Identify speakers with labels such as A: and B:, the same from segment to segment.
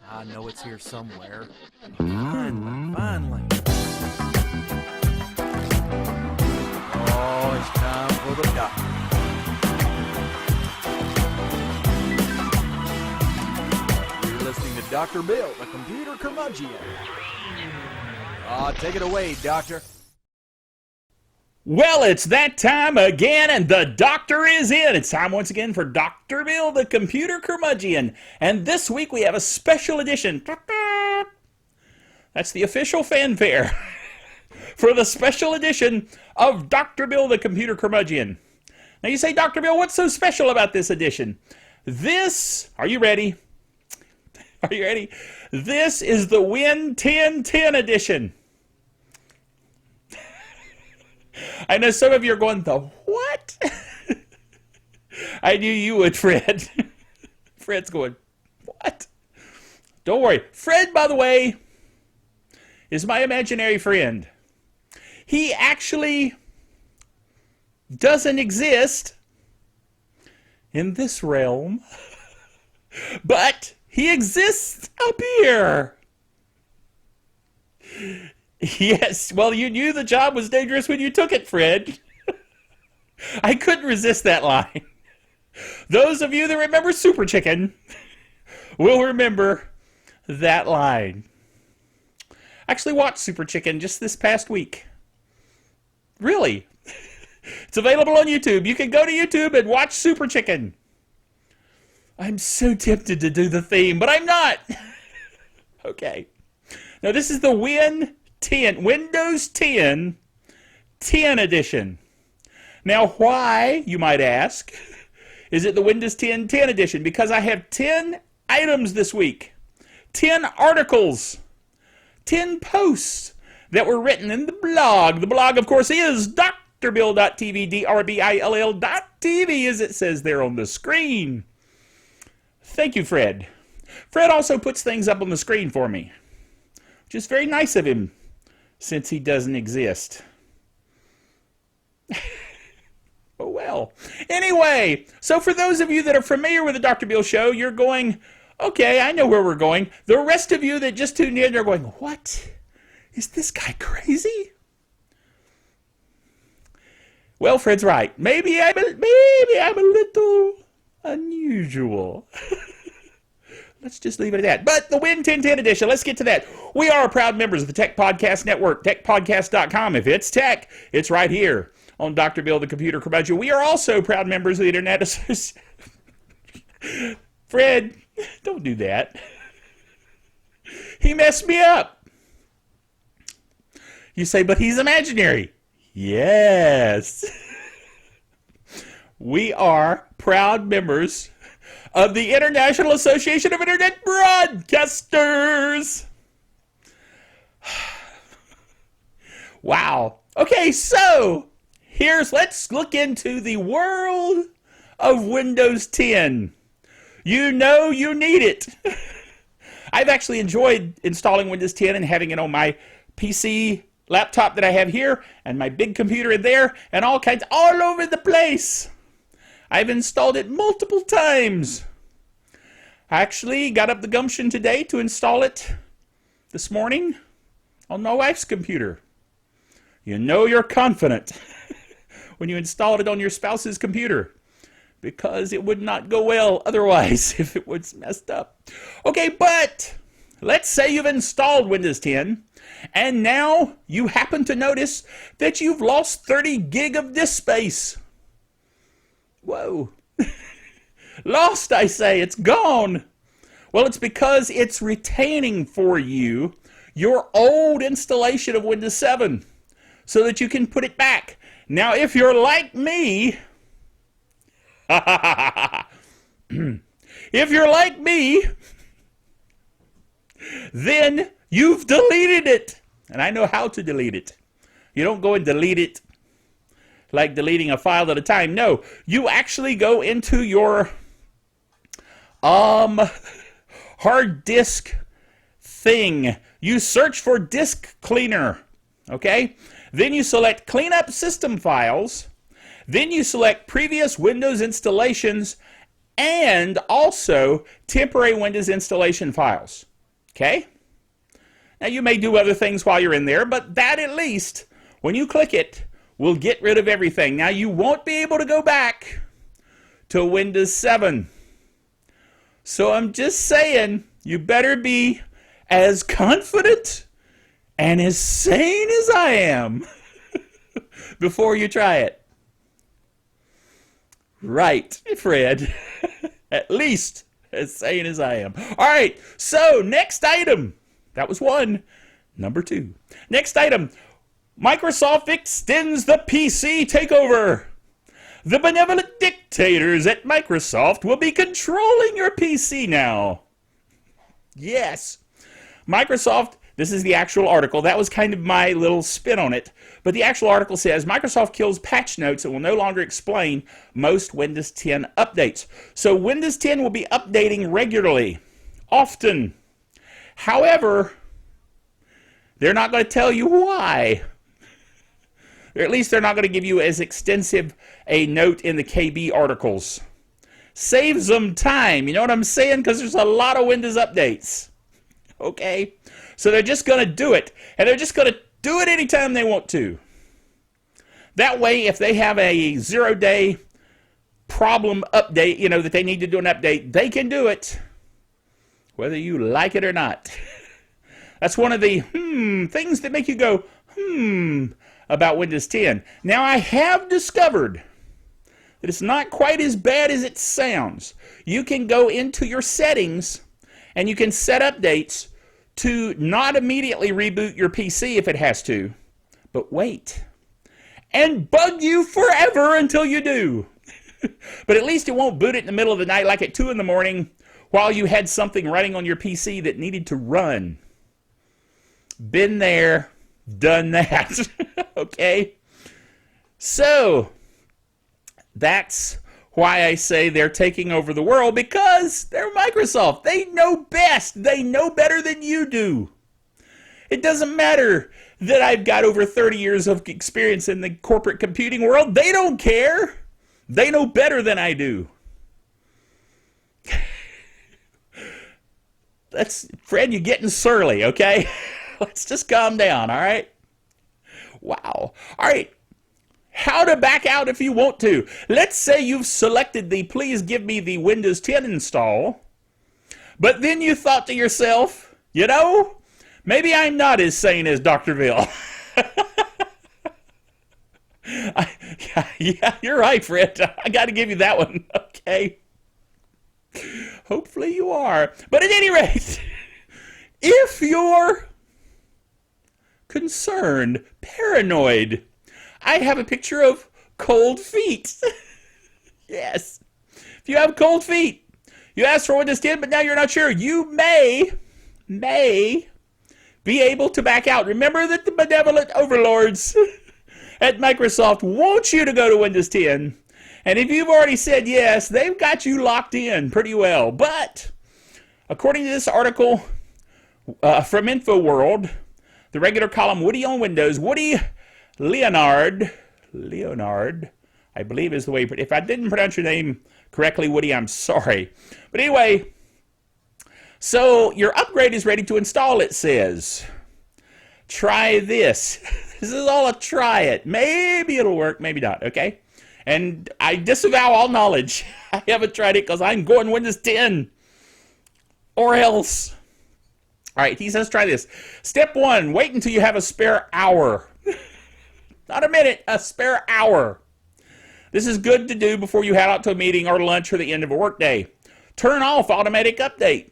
A: I know it's here somewhere. Finally. Oh, it's time for the doctor. You're listening to Dr. Bill, the computer curmudgeon. Take it away, Doctor.
B: Well, it's that time again, and the doctor is in. It's time once again for Dr. Bill, the computer curmudgeon. And this week we have a special edition. That's the official fanfare for the special edition of Dr. Bill, the computer curmudgeon. Now you say, Dr. Bill, what's so special about this edition? Are you ready? Are you ready? This is the Win 1010 edition. I know some of you are going, the what? I knew you would, Fred. Fred's going, what? Don't worry. Fred, by the way, is my imaginary friend. He actually doesn't exist in this realm, but he exists up here. Yes, well, you knew the job was dangerous when you took it, Fred. I couldn't resist that line. Those of you that remember Super Chicken will remember that line. I actually watched Super Chicken just this past week. Really. It's available on YouTube. You can go to YouTube and watch Super Chicken. I'm so tempted to do the theme, but I'm not. Okay. Now, this is the Windows 10 edition. Now, why, you might ask, is it the Windows 10 edition? Because I have 10 items this week. 10 articles. 10 posts that were written in the blog. The blog, of course, is drbill.tv, drbill.tv, as it says there on the screen. Thank you, Fred. Fred also puts things up on the screen for me, which is very nice of him, since he doesn't exist. Oh, well. Anyway, so for those of you that are familiar with the Dr. Bill Show, you're going, okay, I know where we're going. The rest of you that just tuned in are going, what? Is this guy crazy? Well, Fred's right. Maybe I'm a little unusual. Let's just leave it at that. But the Win 1010 edition, let's get to that. We are proud members of the Tech Podcast Network, techpodcast.com. If it's tech, it's right here on Dr. Bill, the computer curmudgeon. We are also proud members of the Internet Association. Fred, don't do that. He messed me up. You say, but he's imaginary. Yes. We are proud members of the International Association of Internet Broadcasters. Wow. Okay, so let's look into the world of Windows 10. You know you need it. I've actually enjoyed installing Windows 10 and having it on my PC laptop that I have here and my big computer in there and all over the place. I've installed it multiple times. I actually got up the gumption today to install it this morning on my wife's computer. You know you're confident when you installed it on your spouse's computer, because it would not go well otherwise if it was messed up. Okay, but let's say you've installed Windows 10 and now you happen to notice that you've lost 30 gig of disk space. Whoa. Lost, I say. It's gone. Well, it's because it's retaining for you your old installation of Windows 7 so that you can put it back. Now, if you're like me, then you've deleted it. And I know how to delete it. You don't go and delete it like deleting a file at a time. No, you actually go into your hard disk thing. You search for disk cleaner, okay? Then you select clean up system files. Then you select previous Windows installations, and also temporary Windows installation files. Okay? Now, you may do other things while you're in there, but that at least, when you click it, will get rid of everything. Now, you won't be able to go back to Windows 7. So I'm just saying, you better be as confident and as sane as I am before you try it. Right, Fred. At least as sane as I am. All right, so next item. That was one. Number 2. Next item. Microsoft extends the PC takeover. The benevolent dictators at Microsoft will be controlling your PC now. Yes. Microsoft, this is the actual article. That was kind of my little spin on it. But the actual article says, Microsoft kills patch notes and will no longer explain most Windows 10 updates. So Windows 10 will be updating regularly, often. However, they're not going to tell you why. Or at least they're not going to give you as extensive a note in the KB articles. Saves them time, you know what I'm saying? Because there's a lot of Windows updates. Okay? So they're just going to do it. And they're just going to do it anytime they want to. That way, if they have a 0-day problem update, you know, that they need to do an update, they can do it, whether you like it or not. That's one of the things that make you go, about Windows 10. Now, I have discovered that it's not quite as bad as it sounds. You can go into your settings and you can set updates to not immediately reboot your PC if it has to, but wait and bug you forever until you do. But at least it won't boot it in the middle of the night like at 2 in the morning while you had something running on your PC that needed to run. Been there, done that. Okay? So, that's why I say they're taking over the world, because they're Microsoft. They know best. They know better than you do. It doesn't matter that I've got over 30 years of experience in the corporate computing world. They don't care. They know better than I do. Fred, you're getting surly, okay? Let's just calm down, all right? Wow. All right. How to back out if you want to. Let's say you've selected the please give me the Windows 10 install, but then you thought to yourself, you know, maybe I'm not as sane as Dr. Bill. Yeah, you're right, Fred. I got to give you that one, okay? Hopefully you are. But at any rate, if you're concerned, paranoid, I have a picture of cold feet. Yes. If you have cold feet, you asked for Windows 10, but now you're not sure, you may be able to back out. Remember that the benevolent overlords at Microsoft want you to go to Windows 10. And if you've already said yes, they've got you locked in pretty well. But according to this article from InfoWorld, the regular column, Woody on Windows, Woody Leonard, I believe is the way, if I didn't pronounce your name correctly, Woody, I'm sorry. But anyway, so your upgrade is ready to install, it says. Try this. This is all a try it. Maybe it'll work, maybe not, okay? And I disavow all knowledge. I haven't tried it because I'm going Windows 10. Or else. All right, he says try this. Step 1, wait until you have a spare hour. Not a minute, a spare hour. This is good to do before you head out to a meeting or lunch or the end of a workday. Turn off automatic update.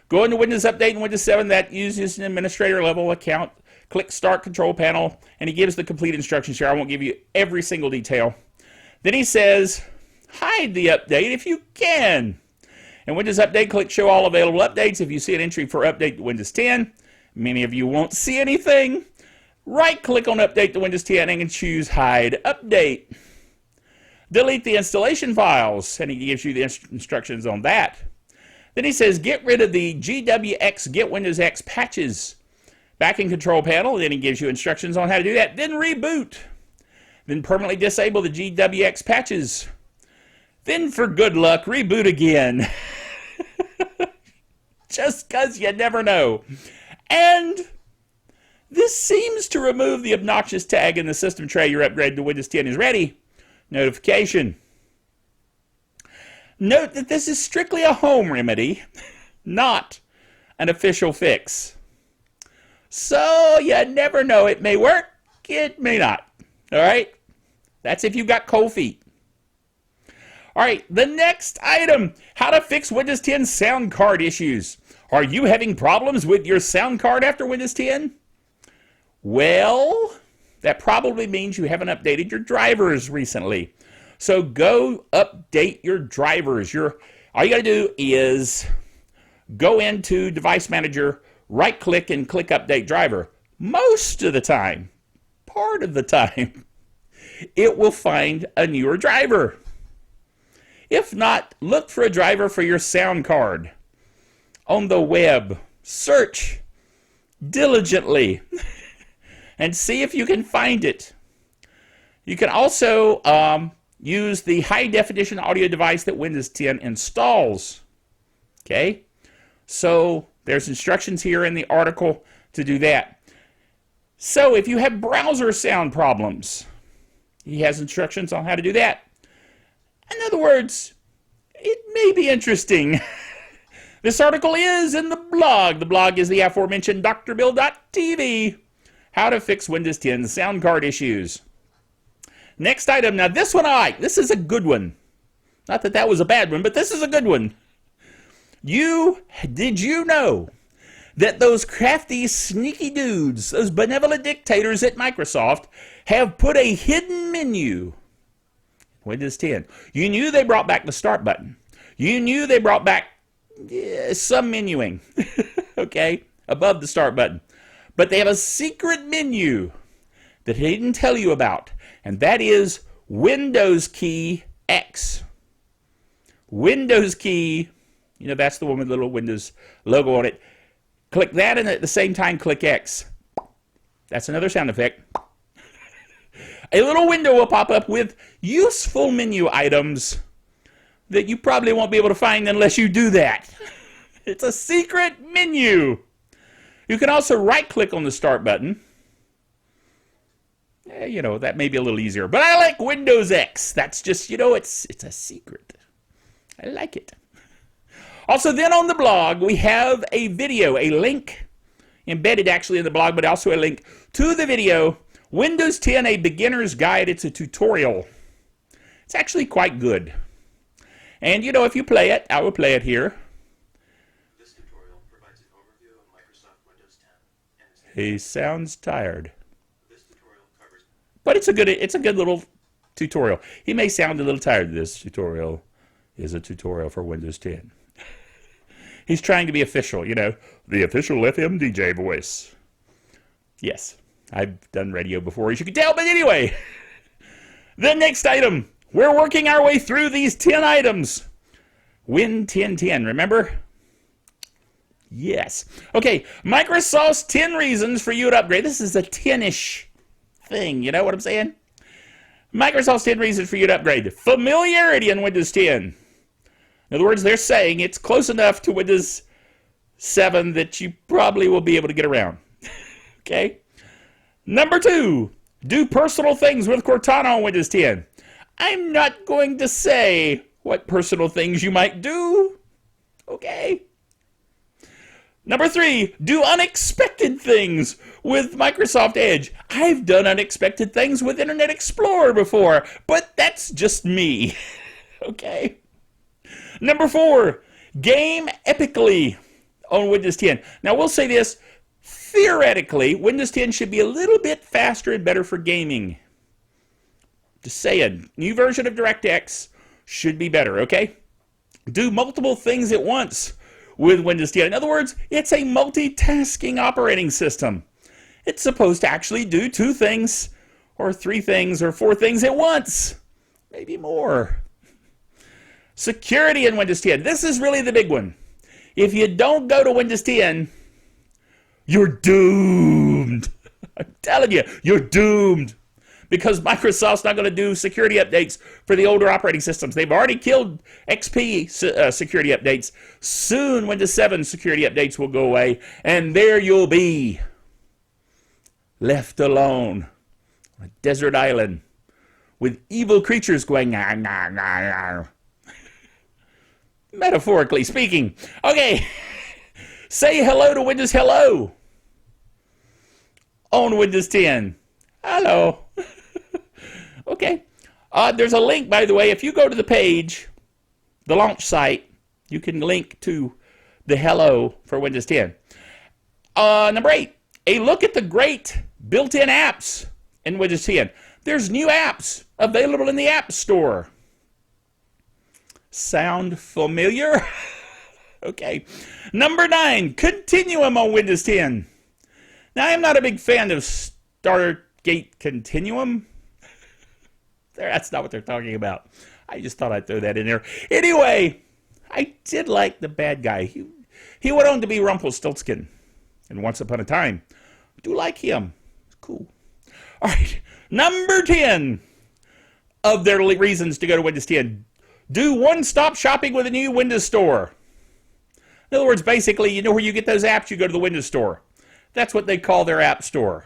B: Go into Windows Update in Windows 7 that uses an administrator level account. Click Start Control Panel, and he gives the complete instructions here. I won't give you every single detail. Then he says, hide the update if you can. In Windows Update, click Show All Available Updates. If you see an entry for Update to Windows 10, many of you won't see anything. Right-click on Update to Windows 10 and choose Hide Update. Delete the installation files, and he gives you the instructions on that. Then he says, get rid of the GWX, Get Windows X patches. Back in Control Panel, then he gives you instructions on how to do that. Then reboot. Then permanently disable the GWX patches. then for good luck, reboot again. Just because you never know. And this seems to remove the obnoxious tag in the system tray your upgrade to Windows 10 is ready notification. Note that this is strictly a home remedy, not an official fix. So you never know. It may work, it may not. All right? That's if you've got cold feet. All right, the next item, how to fix Windows 10 sound card issues. Are you having problems with your sound card after Windows 10? Well, that probably means you haven't updated your drivers recently. So go update your drivers. All you got to do is go into Device Manager, right-click, and click Update Driver. Most of the time, part of the time, it will find a newer driver. If not, look for a driver for your sound card on the web. Search diligently and see if you can find it. You can also use the high-definition audio device that Windows 10 installs. Okay? So there's instructions here in the article to do that. So if you have browser sound problems, he has instructions on how to do that. In other words, it may be interesting. This article is in the blog. The blog is the aforementioned drbill.tv. How to fix Windows 10 sound card issues. Next item. Now this one I like. This is a good one. Not that that was a bad one, but this is a good one. Did you know that those crafty, sneaky dudes, those benevolent dictators at Microsoft, have put a hidden menu Windows 10. You knew they brought back the start button. You knew they brought back some menuing, okay, above the start button. But they have a secret menu that they didn't tell you about, and that is Windows key X. Windows key, you know, that's the one with the little Windows logo on it. Click that, and at the same time, click X. That's another sound effect. A little window will pop up with useful menu items that you probably won't be able to find unless you do that. It's a secret menu. You can also right-click on the Start button. You know, that may be a little easier. But I like Windows X. That's just, you know, it's a secret. I like it. Also, then on the blog, we have a video, a link embedded actually in the blog, but also a link to the video, Windows 10, A Beginner's Guide. It's a tutorial. It's actually quite good. And, you know, if you play it, I will play it here.
C: This tutorial provides an overview of Microsoft Windows 10.
B: He sounds tired.
C: This tutorial covers...
B: But it's a good little tutorial. He may sound a little tired. This tutorial is a tutorial for Windows 10. He's trying to be official, you know, the official FM DJ voice. Yes, I've done radio before, as you can tell, but anyway. The next item. We're working our way through these 10 items. Win 1010, remember? Yes. Okay, Microsoft's 10 reasons for you to upgrade. This is a 10-ish thing, you know what I'm saying? Microsoft's 10 reasons for you to upgrade. Familiarity in Windows 10. In other words, they're saying it's close enough to Windows 7 that you probably will be able to get around. Okay? Number 2, do personal things with Cortana on Windows 10. I'm not going to say what personal things you might do. Okay? Number 3, do unexpected things with Microsoft Edge. I've done unexpected things with Internet Explorer before, but that's just me. Okay? Number 4, game epically on Windows 10. Now, we'll say this. Theoretically, Windows 10 should be a little bit faster and better for gaming. Just saying. New version of DirectX should be better, okay? Do multiple things at once with Windows 10. In other words, it's a multitasking operating system. It's supposed to actually do 2 things, or 3 things, or 4 things at once. Maybe more. Security in Windows 10. This is really the big one. If you don't go to Windows 10, you're doomed. I'm telling you, you're doomed. because Microsoft's not going to do security updates for the older operating systems. They've already killed XP security updates. Soon, Windows 7 security updates will go away, and there you'll be, left alone on a desert island with evil creatures going, nah, nah, nah, nah. Metaphorically speaking. Okay, say hello to Windows Hello on Windows 10. Hello. Okay. There's a link, by the way. If you go to the page, the launch site, you can link to the hello for Windows 10. Number 8, a look at the great built-in apps in Windows 10. There's new apps available in the App Store. Sound familiar? Okay. Number 9, Continuum on Windows 10. Now, I'm not a big fan of Stargate Continuum. That's not what they're talking about. I just thought I'd throw that in there. Anyway, I did like the bad guy. He went on to be Rumpelstiltskin. And Once Upon a Time. I do like him. It's cool. All right. Number 10 of their reasons to go to Windows 10. Do one-stop shopping with a new Windows Store. In other words, basically, you know where you get those apps, you go to the Windows Store. That's what they call their App Store.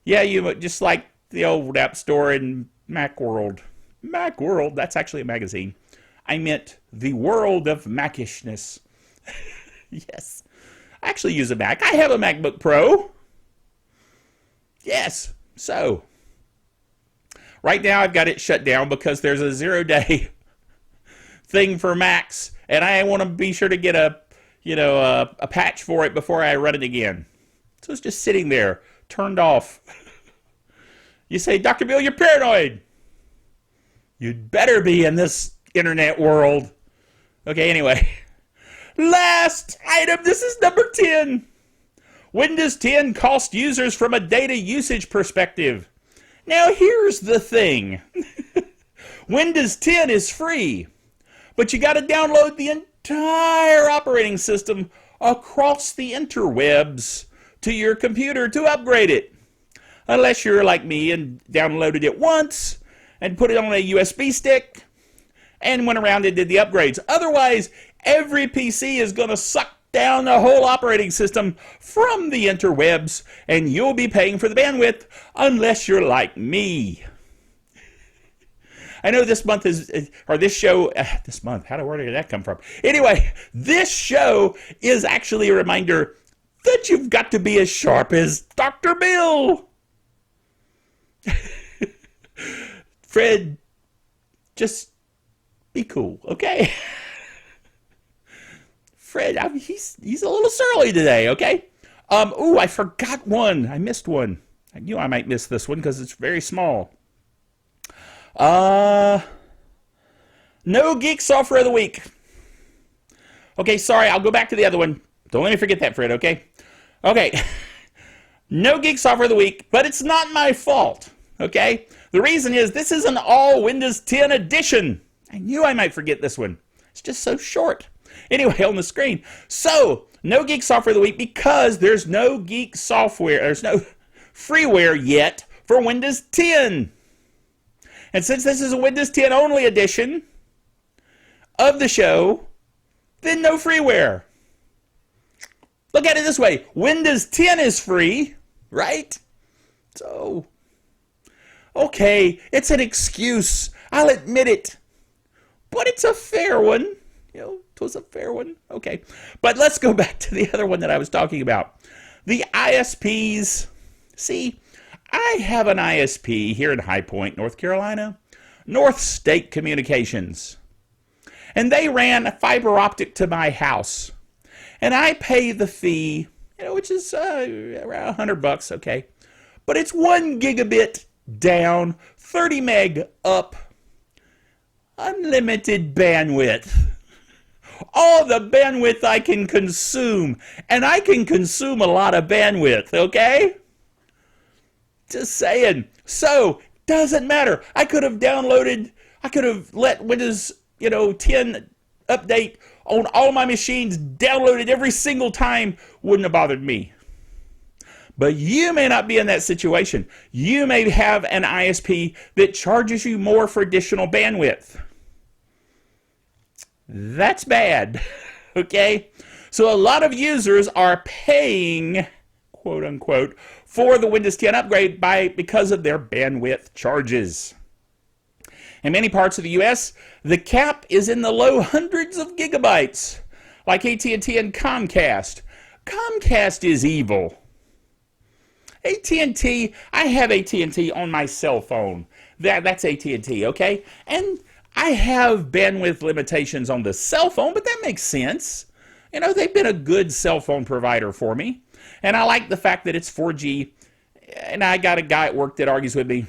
B: Yeah, you just like the old App Store in Macworld. Macworld, that's actually a magazine. I meant the world of Macishness. Yes. I actually use a Mac. I have a MacBook Pro. Yes. So, right now I've got it shut down because there's a 0-day thing for Macs, and I want to be sure to get a patch for it before I run it again. So it's just sitting there, turned off. You say, Dr. Bill, you're paranoid. You'd better be in this internet world. Okay, anyway. Last item, this is number 10. Windows 10 cost users from a data usage perspective. Now, here's the thing. Windows 10 is free, but you got to download the entire operating system across the interwebs to your computer to upgrade it. Unless you're like me and downloaded it once and put it on a USB stick and went around and did the upgrades. Otherwise, every PC is going to suck down the whole operating system from the interwebs, and you'll be paying for the bandwidth unless you're like me. I know this month is, or this show, this month, where did that come from? Anyway, this show is actually a reminder that you've got to be as sharp as Dr. Bill. Fred, just be cool, okay? Fred, he's a little surly today, okay? Ooh, I forgot one. I missed one. I knew I might miss this one because it's very small. No Geek Software of the Week. Okay, sorry, I'll go back to the other one. Don't let me forget that, Fred, okay? Okay. No Geek Software of the Week, but it's not my fault, okay? The reason is this is an all Windows 10 edition. I knew I might forget this one. It's just so short. Anyway, on the screen. So, no Geek Software of the Week because there's no Geek Software, there's no freeware yet for Windows 10. And since this is a Windows 10 only edition of the show, then no freeware. Look at it this way. Windows 10 is free, right? So, okay, it's an excuse. I'll admit it. But it's a fair one. You know, it was a fair one. Okay. But let's go back to the other one that I was talking about. The ISPs. See, I have an ISP here in High Point, North Carolina. North State Communications. And they ran a fiber optic to my house. And I pay the fee, which is around $100, okay. But it's 1 gigabit down, 30 meg up, unlimited bandwidth. All the bandwidth I can consume. And I can consume a lot of bandwidth, okay? Just saying. So, doesn't matter. I could have let Windows, 10 update on all my machines, downloaded every single time, wouldn't have bothered me. But you may not be in that situation. You may have an ISP that charges you more for additional bandwidth. That's bad, okay? So a lot of users are paying, quote unquote, for the Windows 10 upgrade because of their bandwidth charges. In many parts of the US, the cap is in the low hundreds of gigabytes, like AT&T and Comcast. Comcast is evil. AT&T, I have AT&T on my cell phone. That's AT&T, okay? And I have bandwidth limitations on the cell phone, but that makes sense. You know, they've been a good cell phone provider for me. And I like the fact that it's 4G. And I got a guy at work that argues with me.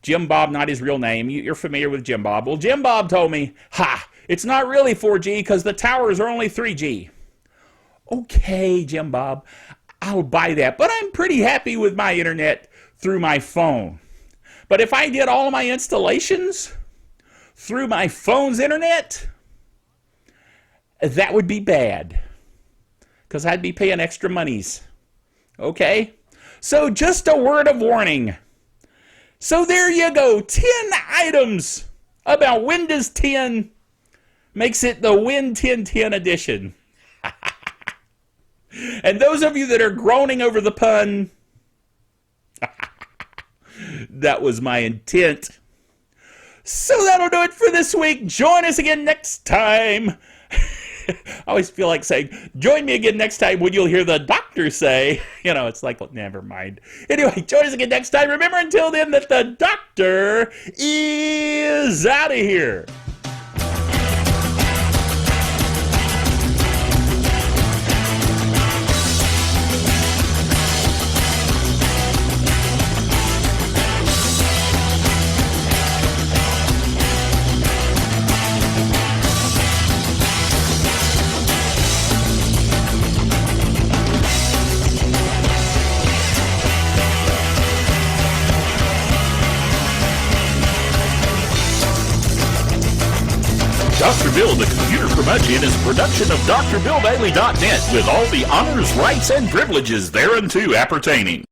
B: Jim Bob, not his real name. You're familiar with Jim Bob. Well, Jim Bob told me, it's not really 4G because the towers are only 3G. Okay, Jim Bob, I'll buy that. But I'm pretty happy with my internet through my phone. But if I did all my installations through my phone's internet, that would be bad because I'd be paying extra monies. Okay? So just a word of warning. So there you go, 10 items about Windows 10 makes it the Win 1010 edition. And those of you that are groaning over the pun, that was my intent. So that'll do it for this week. Join us again next time. I always feel like saying, join me again next time when you'll hear the doctor say, it's like, well, never mind. Anyway, join us again next time. Remember until then that the doctor is out of here. Dr. Bill, the Computer Curmudgeon, is a production of drbillbailey.net with all the honors, rights, and privileges thereunto appertaining.